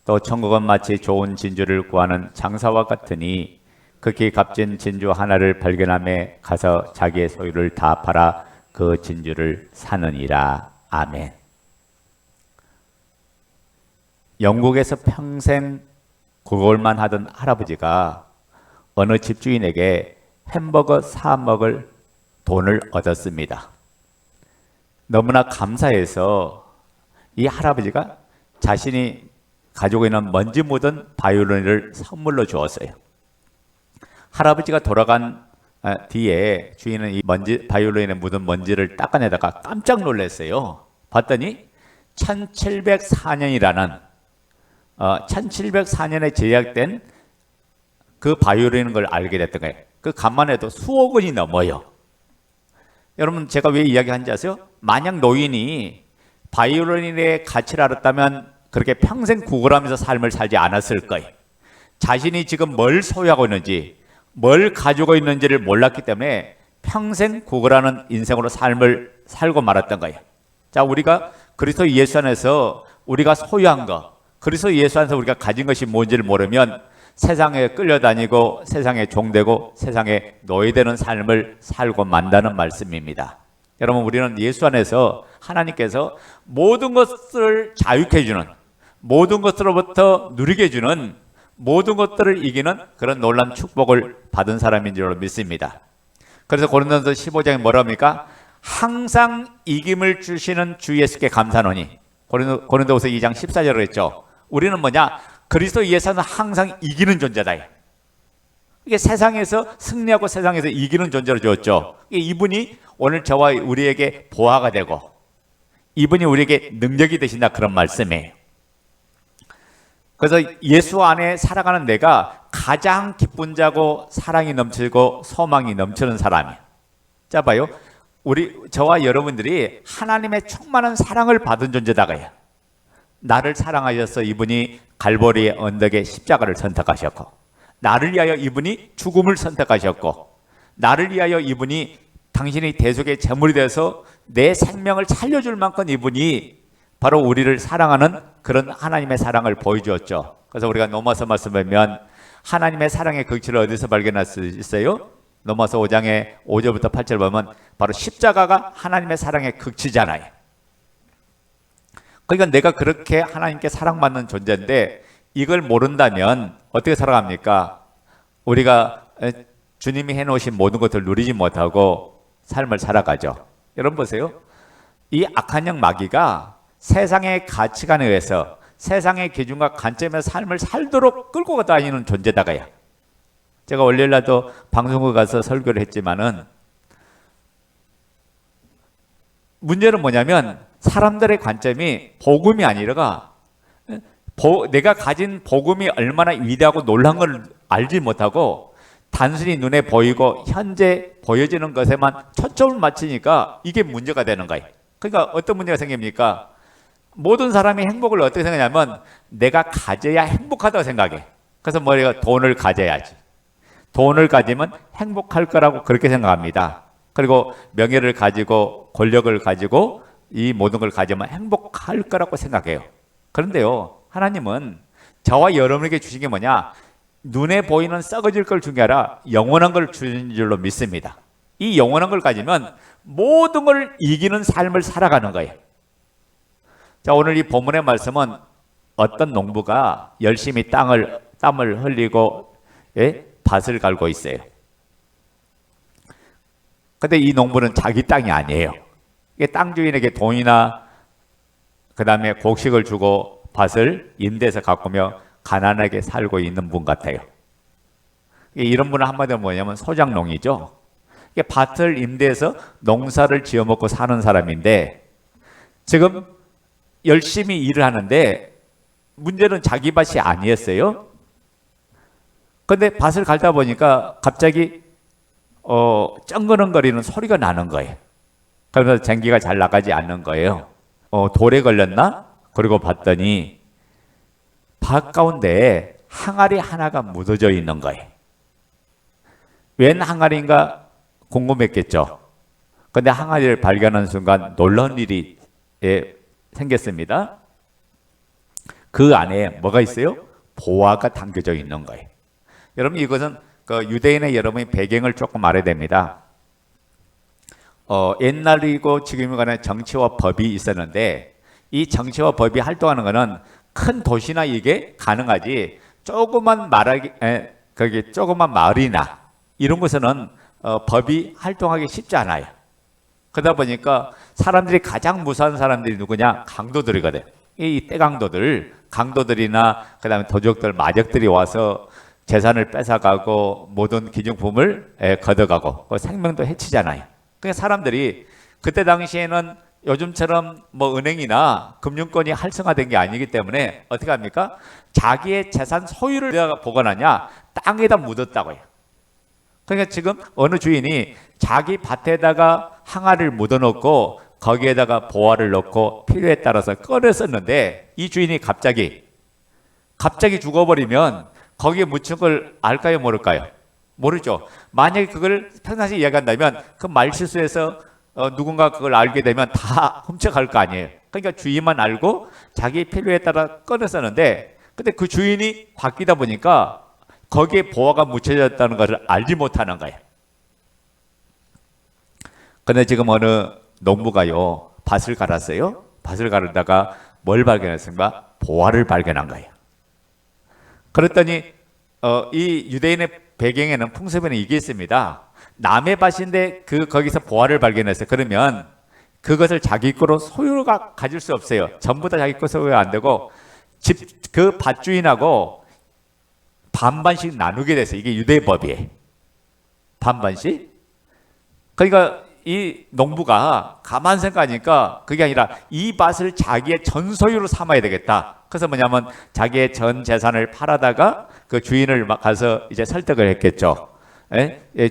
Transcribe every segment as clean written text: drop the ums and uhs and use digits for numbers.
또 천국은 마치 좋은 진주를 구하는 장사와 같으니 극히 값진 진주 하나를 발견함에 가서 자기의 소유를 다 팔아 그 진주를 사느니라. 아멘. 영국에서 평생 구걸만 하던 할아버지가 어느 집주인에게 햄버거 사 먹을 돈을 얻었습니다. 너무나 감사해서 이 할아버지가 자신이 가지고 있는 먼지 묻은 바이올린을 선물로 주었어요. 할아버지가 돌아간 뒤에 주인은 이 바이올린에 묻은 먼지를 닦아내다가 깜짝 놀랐어요. 봤더니 1704년이라는 1704년에 제작된 그 바이올린인 걸 알게 됐던 거예요. 그 값만 해도 수억 원이 넘어요. 여러분, 제가 왜 이야기하는지 아세요? 만약 노인이 바이올린의 가치를 알았다면 그렇게 평생 구걸하면서 삶을 살지 않았을 거예요. 자신이 지금 뭘 소유하고 있는지, 뭘 가지고 있는지를 몰랐기 때문에 평생 구걸하는 인생으로 삶을 살고 말았던 거예요. 자, 우리가 그리스도 예수 안에서 우리가 소유한 것, 그리스도 예수 안에서 우리가 가진 것이 뭔지를 모르면 세상에 끌려다니고 세상에 종되고 세상에 노예되는 삶을 살고 만다는 말씀입니다. 여러분, 우리는 예수 안에서 하나님께서 모든 것을 자유케 해주는, 모든 것으로부터 누리게 해주는, 모든 것들을 이기는 그런 놀라운 축복을 받은 사람인 줄 믿습니다. 그래서 고린도서 15장에 뭐라 합니까? 항상 이김을 주시는 주 예수께 감사하노니. 고린도후서 2장 14절을 했죠. 우리는 뭐냐? 그리스도 예수는 항상 이기는 존재다. 이게 세상에서 승리하고 세상에서 이기는 존재로 주었죠. 이분이 오늘 저와 우리에게 보화가 되고 이분이 우리에게 능력이 되신다, 그런 말씀이에요. 그래서 예수 안에 살아가는 내가 가장 기쁜 자고 사랑이 넘치고 소망이 넘치는 사람이에요. 자, 봐요. 저와 여러분들이 하나님의 충만한 사랑을 받은 존재다가요. 나를 사랑하셔서 이분이 갈보리의 언덕에 십자가를 선택하셨고, 나를 위하여 이분이 죽음을 선택하셨고, 나를 위하여 이분이 당신이 대속의 제물이 되어서 내 생명을 살려줄 만큼 이분이 바로 우리를 사랑하는 그런 하나님의 사랑을 보여주었죠. 그래서 우리가 로마서 말씀을 보면 하나님의 사랑의 극치를 어디서 발견할 수 있어요? 로마서 5장의 5절부터 8절 보면 바로 십자가가 하나님의 사랑의 극치잖아요. 그러니까 내가 그렇게 하나님께 사랑받는 존재인데 이걸 모른다면 어떻게 살아갑니까? 우리가 주님이 해놓으신 모든 것을 누리지 못하고 삶을 살아가죠. 여러분 보세요. 이 악한 영 마귀가 세상의 가치관에 의해서 세상의 기준과 관점에서 삶을 살도록 끌고 다니는 존재다가요. 제가 월요일날도 방송국 가서 설교를 했지만은 문제는 뭐냐면 사람들의 관점이 복음이 아니라 내가 가진 복음이 얼마나 위대하고 놀라운 걸 알지 못하고 단순히 눈에 보이고 현재 보여지는 것에만 초점을 맞추니까 이게 문제가 되는 거예요. 그러니까 어떤 문제가 생깁니까? 모든 사람이 행복을 어떻게 생각하냐면 내가 가져야 행복하다고 생각해. 그래서 머리가 돈을 가져야지. 돈을 가지면 행복할 거라고 그렇게 생각합니다. 그리고 명예를 가지고 권력을 가지고 이 모든 걸 가지면 행복할 거라고 생각해요. 그런데요, 하나님은 저와 여러분에게 주신 게 뭐냐? 눈에 보이는 썩어질 걸 준 게 아니라 영원한 걸 주신 줄로 믿습니다. 이 영원한 걸 가지면 모든 걸 이기는 삶을 살아가는 거예요. 자, 오늘 이 본문의 말씀은 어떤 농부가 열심히 땀을 흘리고 밭을 갈고 있어요. 근데 이 농부는 자기 땅이 아니에요. 이게 땅 주인에게 돈이나 그 다음에 곡식을 주고 밭을 임대해서 가꾸며 가난하게 살고 있는 분 같아요. 이런 분은 한마디로 뭐냐면 소작농이죠. 이게 밭을 임대해서 농사를 지어먹고 사는 사람인데 지금 열심히 일을 하는데 문제는 자기 밭이 아니었어요. 근데 밭을 갈다 보니까 갑자기 쩡그렁거리는 소리가 나는 거예요. 그러면서 전기가 잘 나가지 않는 거예요. 돌에 걸렸나? 그리고 봤더니 밭 가운데 항아리 하나가 묻어져 있는 거예요. 웬 항아리인가 궁금했겠죠. 근데 항아리를 발견한 순간 놀라운 일이 생겼습니다. 그 안에 뭐가 있어요? 보화가 담겨져 있는 거예요. 여러분 이것은 그 유대인의 여러분의 배경을 조금 알아야 됩니다. 옛날이고 지금이 간에 정치와 법이 있었는데 이 정치와 법이 활동하는 것은 큰 도시나 이게 가능하지 조그만 조그만 마을이나 이런 곳에는 법이 활동하기 쉽지 않아요. 그러다 보니까 사람들이 가장 무서운 사람들이 누구냐? 강도들이거든. 이 강도들이나 그다음에 도적들, 마적들이 와서 재산을 뺏어가고 모든 기증품을 걷어가고 생명도 해치잖아요. 그러니까 사람들이 그때 당시에는 요즘처럼 뭐 은행이나 금융권이 활성화된 게 아니기 때문에 어떻게 합니까? 자기의 재산 소유를 내가 보관하냐? 땅에다 묻었다고요. 그러니까 지금 어느 주인이 자기 밭에다가 항아리를 묻어놓고 거기에다가 보화를 넣고 필요에 따라서 꺼내 썼는데 이 주인이 갑자기 죽어버리면 거기에 묻힌 걸 알까요 모를까요? 모르죠. 만약에 그걸 평상시에 이야기한다면 그 말실수에서 누군가 그걸 알게 되면 다 훔쳐갈 거 아니에요. 그러니까 주인만 알고 자기 필요에 따라 꺼내 썼는데 근데 그 주인이 바뀌다 보니까 거기에 보화가 묻혀졌다는 것을 알지 못하는 거예요. 근데 지금 어느 농부가요 밭을 갈았어요. 밭을 가르다가 뭘 발견했습니까? 보화를 발견한 거예요. 그랬더니 이 유대인의 배경에는 풍습에는 이게 있습니다. 남의 밭인데 거기서 보화를 발견했어요. 그러면 그것을 자기 거로 소유가 가질 수 없어요. 전부 다 자기 거 소유가 안 되고 그 밭주인하고 반반씩 나누게 됐어요. 이게 유대의 법이에요. 반반씩. 그러니까 이 농부가 가만 생각하니까 그게 아니라 이 밭을 자기의 전 소유로 삼아야 되겠다. 그래서 뭐냐면 자기의 전 재산을 팔아다가 그 주인을 가서 이제 설득을 했겠죠.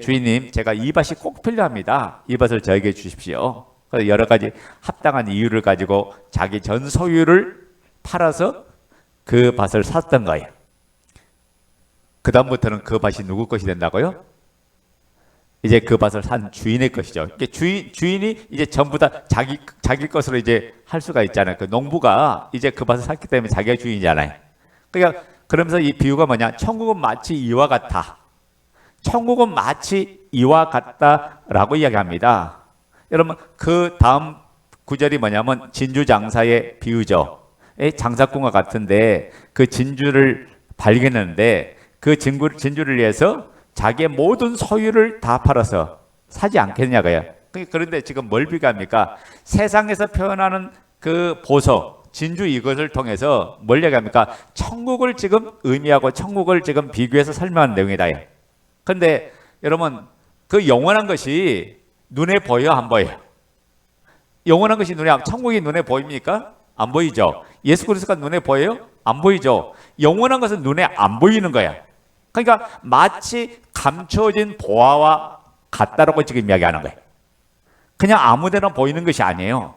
주인님, 제가 이 밭이 꼭 필요합니다. 이 밭을 저에게 주십시오. 그래서 여러 가지 합당한 이유를 가지고 자기 전 소유를 팔아서 그 밭을 샀던 거예요. 그 다음부터는 그 밭이 누구 것이 된다고요? 이제 그 밭을 산 주인의 것이죠. 주인이 이제 전부 다 자기 것으로 이제 할 수가 있잖아요. 그 농부가 이제 그 밭을 샀기 때문에 자기가 주인이잖아요. 그러니까 그러면서 이 비유가 뭐냐? 천국은 마치 이와 같아. 천국은 마치 이와 같다라고 이야기합니다. 여러분 그 다음 구절이 뭐냐면 진주 장사의 비유죠. 장사꾼과 같은데 그 진주를 발견했는데 그 진주를 위해서 자기의 모든 소유를 다 팔아서 사지 않겠냐고요. 그런데 지금 뭘 비교합니까? 세상에서 표현하는 그 보석, 진주 이것을 통해서 뭘 얘기합니까? 천국을 지금 의미하고 천국을 지금 비교해서 설명하는 내용이다. 그런데 여러분 그 영원한 것이 눈에 보여 안 보여요? 영원한 것이 천국이 눈에 보입니까? 안 보이죠. 예수 그리스도가 눈에 보여요? 안 보이죠. 영원한 것은 눈에 안 보이는 거야. 그러니까 마치 감춰진 보화와 같다라고 지금 이야기하는 거예요. 그냥 아무데나 보이는 것이 아니에요.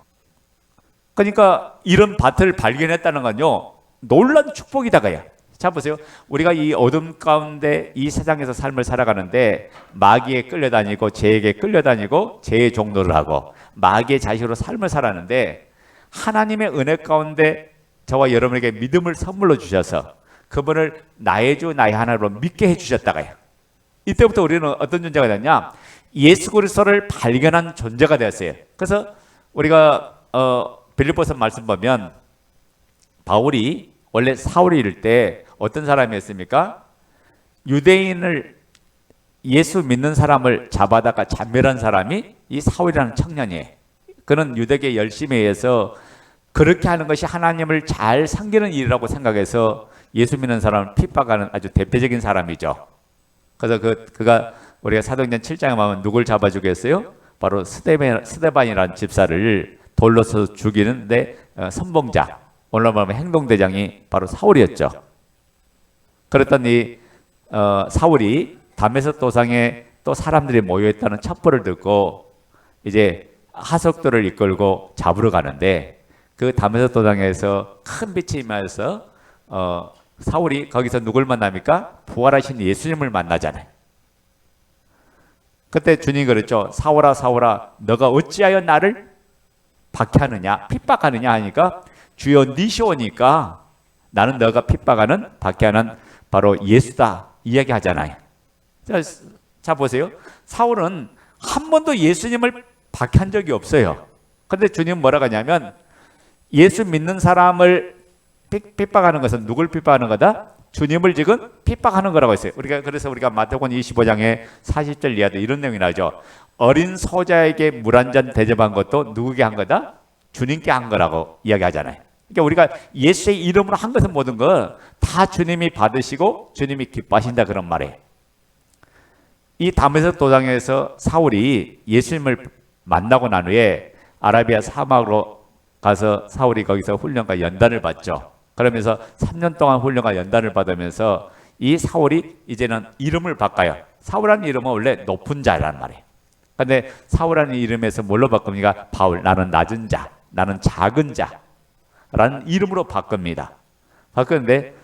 그러니까 이런 밭을 발견했다는 건요 놀라운 축복이다가요. 자 보세요. 우리가 이 어둠 가운데 이 세상에서 삶을 살아가는데 마귀에 끌려다니고 죄에게 끌려다니고 죄의 종노를 하고 마귀의 자식으로 삶을 살았는데 하나님의 은혜 가운데 저와 여러분에게 믿음을 선물로 주셔서 그분을 나의 주 나의 하나님으로 믿게 해주셨다가요. 이때부터 우리는 어떤 존재가 됐냐? 예수 그리스도를 발견한 존재가 되었어요. 그래서 우리가 빌립보서 말씀 보면 바울이 원래 사울이 이럴 때 어떤 사람이었습니까? 유대인을 예수 믿는 사람을 잡아다가 잔멸한 사람이 이 사울이라는 청년이에요. 그는 유대계 열심히 해서 그렇게 하는 것이 하나님을 잘 섬기는 일이라고 생각해서 예수 믿는 사람을 핍박하는 아주 대표적인 사람이죠. 그래서 그가 우리가 사도행전 7장에 보면 누굴 잡아주겠어요? 바로 스데반이라는 집사를 돌로 서 죽이는데 선봉자, 오늘날 말하면 행동대장이 바로 사울이었죠. 그랬더니 사울이 다메섹 도상에 또 사람들이 모여있다는 첩보를 듣고 이제 하석도를 이끌고 잡으러 가는데 그 다메섹 도상에서 큰 빛이 임하여서 사울이 거기서 누굴 만납니까? 부활하신 예수님을 만나잖아요. 그때 주님이 그랬죠. 사울아 사울아 너가 어찌하여 나를 박해하느냐 핍박하느냐 하니까 주여 니시오니까 나는 너가 핍박하는 박해하는 바로 예수다 이야기하잖아요. 자 보세요. 사울은 한 번도 예수님을 박해한 적이 없어요. 그런데 주님 뭐라고 하냐면 예수 믿는 사람을 핍박하는 것은 누굴 핍박하는 거다? 주님을 지금 핍박하는 거라고 했어요. 그래서 우리가 마태복음 25장에 40절 이하도 이런 내용이 나오죠. 어린 소자에게 물 한 잔 대접한 것도 누구에게 한 거다? 주님께 한 거라고 이야기하잖아요. 그러니까 우리가 예수의 이름으로 한 것은 모든 거 다 주님이 받으시고 주님이 기뻐하신다 그런 말이에요. 이 다메섹 도상에서 사울이 예수님을 만나고 난 후에 아라비아 사막으로 가서 사울이 거기서 훈련과 연단을 받죠. 그러면서 3년 동안 훈련과 연단을 받으면서 이 사울이 이제는 이름을 바꿔요. 사울이라는 이름은 원래 높은 자라는 말이에요. 그런데 사울이라는 이름에서 뭘로 바꿉니까? 바울, 나는 낮은 자, 나는 작은 자라는 이름으로 바꿉니다. 바꾸는데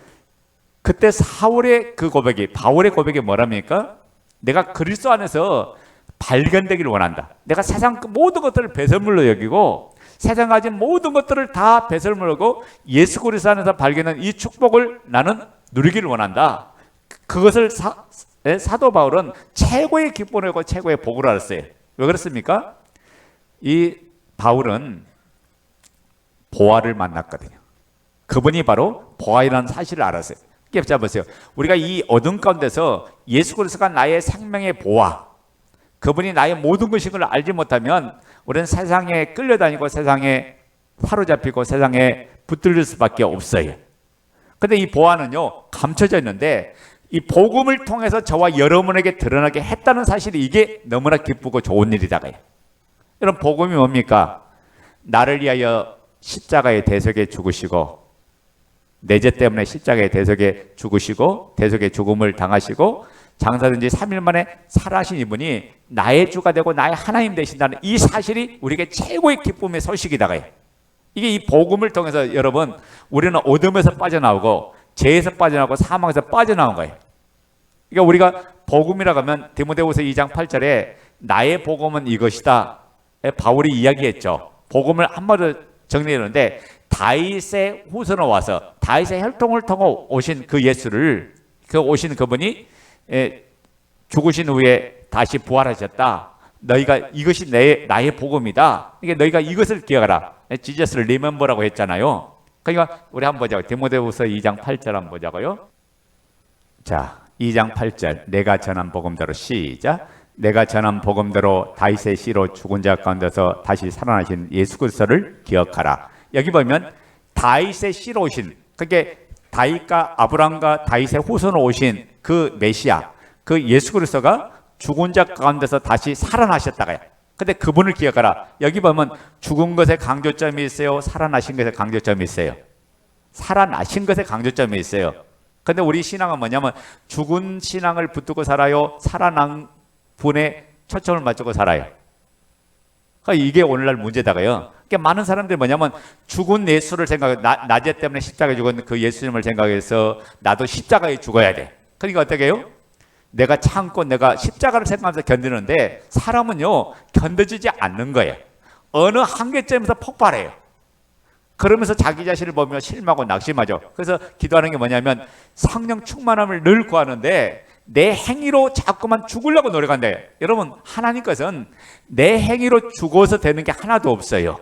그때 사울의 그 고백이, 바울의 고백이 뭐랍니까? 내가 그리스도 안에서 발견되기를 원한다. 내가 세상 모든 것들을 배설물로 여기고 세상 가진 모든 것들을 다 배설물로 여기고 예수 그리스도 안에서 발견한 이 축복을 나는 누리기를 원한다. 그것을 사도 바울은 최고의 기쁨이고 최고의 복을 알았어요. 왜 그렇습니까? 이 바울은 보아를 만났거든요. 그분이 바로 보아이라는 사실을 알았어요. 자 보세요. 우리가 이 어둠 가운데서 예수 그리스도가 나의 생명의 보아, 그분이 나의 모든 것인 걸 알지 못하면 우리는 세상에 끌려다니고 세상에 사로잡히고 세상에 붙들릴 수밖에 없어요. 근데 이 보아는요 감춰져 있는데 이 복음을 통해서 저와 여러분에게 드러나게 했다는 사실이 이게 너무나 기쁘고 좋은 일이다가요. 여러분 복음이 뭡니까? 나를 위하여 십자가의 대속에 죽으시고 내 죄 때문에 십자가의 대속에 죽으시고 대속의 죽음을 당하시고 장사된 지 3일 만에 살아신 이분이 나의 주가 되고 나의 하나님 되신다는 이 사실이 우리에게 최고의 기쁨의 소식이다가요. 이게 이 복음을 통해서 여러분 우리는 어둠에서 빠져나오고 죄에서 빠져나오고 사망에서 빠져나온 거예요. 그러니까 우리가 복음이라고 하면 디모데후서 2장 8절에 나의 복음은 이것이다. 바울이 이야기했죠. 복음을 한마디로 정리했는데 다윗의 후손으로 와서 다윗의 혈통을 통해 오신 그 예수를 오신 그분이 죽으신 후에 다시 부활하셨다. 너희가 이것이 나의 복음이다. 그러니까 너희가 이것을 기억하라. 지저스를 리멤버라고 했잖아요. 그러니까 우리 한번 보자고요. 디모데후서 2장 8절 한번 보자고요. 자, 2장 8절 내가 전한 복음대로 시작. 내가 전한 복음대로 다윗의 씨로 죽은 자 가운데서 다시 살아나신 예수 그리스도를 기억하라. 여기 보면 다윗의 씨로 오신, 그게 다윗과 아브라함과 다윗의 후손으로 오신 그 메시아, 그 예수 그리스도가 죽은 자 가운데서 다시 살아나셨다가요. 근데 그분을 기억하라. 여기 보면 죽은 것에 강조점이 있어요. 살아나신 것에 강조점이 있어요. 살아나신 것에 강조점이 있어요. 근데 우리 신앙은 뭐냐면 죽은 신앙을 붙들고 살아요. 살아난 분에 초점을 맞추고 살아요. 그러니까 이게 오늘날 문제다가요. 그러니까 많은 사람들이 뭐냐면 죽은 예수를 생각해, 나 죄 때문에 십자가에 죽은 그 예수님을 생각해서 나도 십자가에 죽어야 돼. 그러니까 어떻게 해요? 내가 참고 내가 십자가를 생각하면서 견디는데 사람은요 견뎌지지 않는 거예요. 어느 한계점에서 폭발해요. 그러면서 자기 자신을 보며 실망하고 낙심하죠. 그래서 기도하는 게 뭐냐면 성령 충만함을 늘 구하는데 내 행위로 자꾸만 죽으려고 노력한대. 여러분 하나님 것은 내 행위로 죽어서 되는 게 하나도 없어요.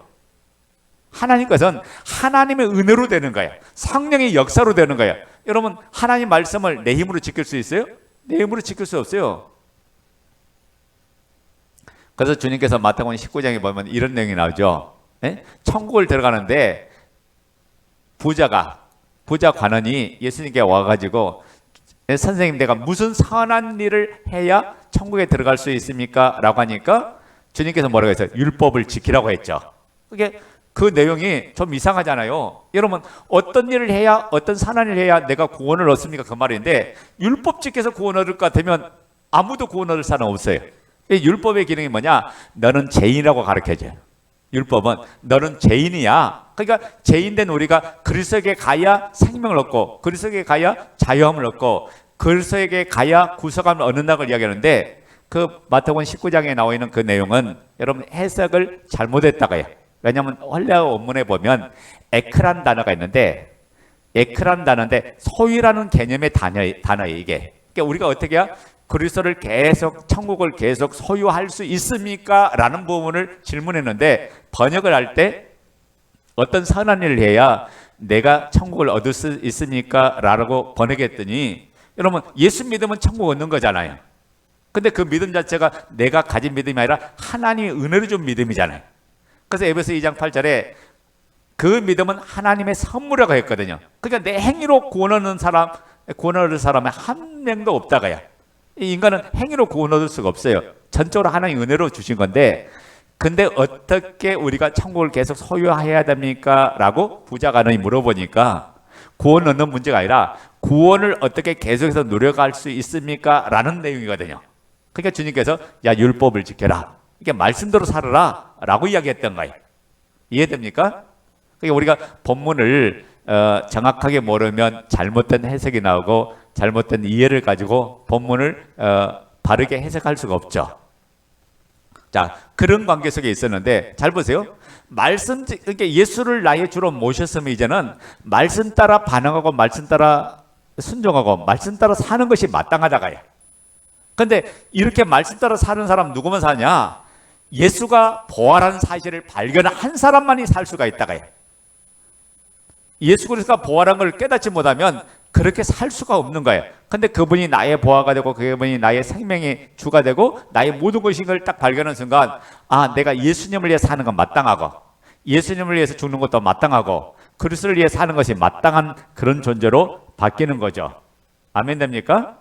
하나님 것은 하나님의 은혜로 되는 거예요. 성령의 역사로 되는 거예요. 여러분 하나님 말씀을 내 힘으로 지킬 수 있어요? 내 힘으로 지킬 수 없어요. 그래서 주님께서 마태복음 19장에 보면 이런 내용이 나오죠. 천국을 들어가는데 부자 관원이 예수님께 와가지고 선생님 내가 무슨 선한 일을 해야 천국에 들어갈 수 있습니까? 라고 하니까 주님께서 뭐라고 했어요? 율법을 지키라고 했죠. 그게 그 내용이 좀 이상하잖아요. 여러분 어떤 일을 해야 어떤 선한 일을 해야 내가 구원을 얻습니까? 그 말인데 율법 지켜서 구원 얻을 것 같으면 아무도 구원 얻을 사람 없어요. 율법의 기능이 뭐냐? 너는 죄인이라고 가르쳐줘요. 율법은 너는 죄인이야. 그러니까 죄인된 우리가 그리스도에게 가야 생명을 얻고 그리스도에게 가야 자유함을 얻고 그리스도에게 가야 구속함을 얻는다고 이야기하는데 그 마태복음 19장에 나와 있는 그 내용은 여러분 해석을 잘못했다고요. 왜냐하면 헬라어 원문에 보면 에크란 단어가 있는데 에크라는 단어인데 소유라는 개념의 단어예요 이게. 그러니까 우리가 어떻게 해야 그리스도를 계속 천국을 계속 소유할 수 있습니까? 라는 부분을 질문했는데 번역을 할 때 어떤 선한 일을 해야 내가 천국을 얻을 수 있습니까? 라고 번역했더니 여러분 예수 믿으면 천국 얻는 거잖아요. 근데 그 믿음 자체가 내가 가진 믿음이 아니라 하나님의 은혜로 준 믿음이잖아요. 그래서 에베소 2장 8절에 그 믿음은 하나님의 선물이라고 했거든요. 그러니까 내 행위로 구원 얻는 사람, 구원 얻을 사람이 한 명도 없다가야. 이 인간은 행위로 구원 얻을 수가 없어요. 전적으로 하나님의 은혜로 주신 건데, 근데 어떻게 우리가 천국을 계속 소유해야 됩니까? 라고 부자간원이 물어보니까 구원 얻는 문제가 아니라 구원을 어떻게 계속해서 노력할 수 있습니까? 라는 내용이거든요. 그러니까 주님께서 야 율법을 지켜라. 이게 말씀대로 살아라. 라고 이야기했던 거예요. 이해됩니까? 그러니까 우리가 본문을 정확하게 모르면 잘못된 해석이 나오고 잘못된 이해를 가지고 본문을 바르게 해석할 수가 없죠. 자, 그런 관계 속에 있었는데 잘 보세요. 그러니까 예수를 나의 주로 모셨으면 이제는 말씀 따라 반응하고 말씀 따라 순종하고 말씀 따라 사는 것이 마땅하다가요. 근데 이렇게 말씀 따라 사는 사람 누구만 사냐? 예수가 부활한 사실을 발견한 사람만이 살 수가 있다가요. 예수 그리스도가 부활한 걸 깨닫지 못하면 그렇게 살 수가 없는 거예요. 근데 그분이 나의 보화가 되고 그분이 나의 생명의 주가 되고 나의 모든 것인 걸 딱 발견하는 순간 아 내가 예수님을 위해 사는 건 마땅하고 예수님을 위해서 죽는 것도 마땅하고 그리스도를 위해 사는 것이 마땅한 그런 존재로 바뀌는 거죠. 아멘 됩니까?